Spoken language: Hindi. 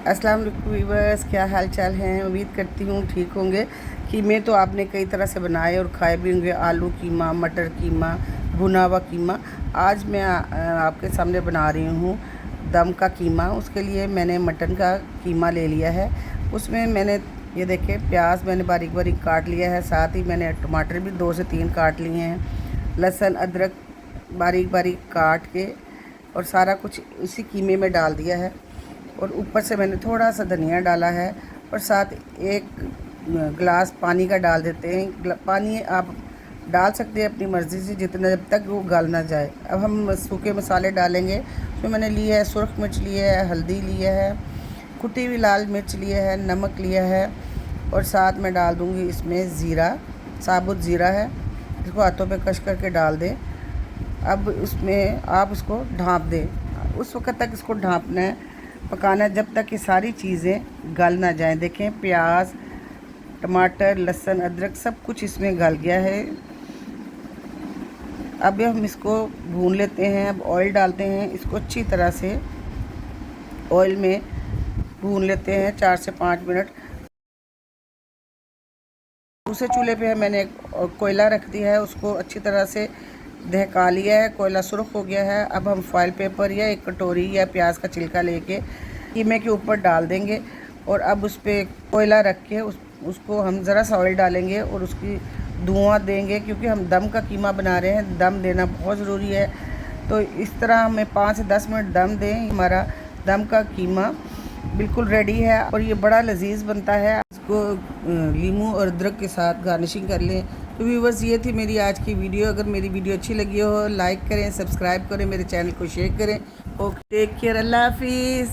अस्सलाम वालेकुम वीवर्स, क्या हाल चाल हैं। उम्मीद करती हूँ ठीक होंगे। कीमे तो आपने कई तरह से बनाए और खाए भी होंगे। आलू कीमा, मटर कीमा, भुना हुआ कीमा। आज मैं आपके सामने बना रही हूँ दम का कीमा। उसके लिए मैंने मटन का कीमा ले लिया है। उसमें मैंने ये देखें, प्याज मैंने बारीक बारीक काट लिया है। साथ ही मैंने टमाटर भी 2 से 3 काट लिए हैं। लहसुन अदरक बारीक बारीक काट के और सारा कुछ इसी कीमे में डाल दिया है। और ऊपर से मैंने थोड़ा सा धनिया डाला है और साथ एक गिलास पानी का डाल देते हैं। पानी आप डाल सकते हैं अपनी मर्ज़ी से, जितना, जब तक वो गल ना जाए। अब हम सूखे मसाले डालेंगे। उसमें मैंने लिए है सुरख मिर्च लिए है, हल्दी लिए है, कुटी हुई लाल मिर्च लिए है, नमक लिया है और साथ में डाल दूँगी इसमें ज़ीरा, साबुत ज़ीरा है, इसको हाथों पे कश करके डाल दें। अब उसमें आप उसको ढाँप दें। उस वक्त तक इसको ढाँपना है, पकाना है जब तक ये सारी चीज़ें गल ना जाएं। देखें, प्याज, टमाटर, लहसुन, अदरक सब कुछ इसमें गल गया है। अब हम इसको भून लेते हैं। अब ऑयल डालते हैं, इसको अच्छी तरह से ऑयल में भून लेते हैं 4 से 5 मिनट। दूसरे चूल्हे पे मैंने कोयला रख दिया है, उसको अच्छी तरह से दहका लिया है। कोयला सुर्ख हो गया है। अब हम फॉइल पेपर या एक कटोरी या प्याज का छिलका लेके कीमे के ऊपर डाल देंगे और अब उस पर कोयला रख के उसको हम ज़रा सा ऑयल डालेंगे और उसकी धुआं देंगे, क्योंकि हम दम का कीमा बना रहे हैं। दम देना बहुत ज़रूरी है। तो इस तरह हमें 5 से 10 मिनट दम दें। हमारा दम का कीमा बिल्कुल रेडी है और ये बड़ा लजीज बनता है। इसको लीमू और अदरक के साथ गार्निशिंग कर लें। तो व्यूवर्स, ये थी मेरी आज की वीडियो। अगर मेरी वीडियो अच्छी लगी हो, लाइक करें, सब्सक्राइब करें, मेरे चैनल को शेयर करें। ओके, टेक केयर, अल्लाह हाफिज़।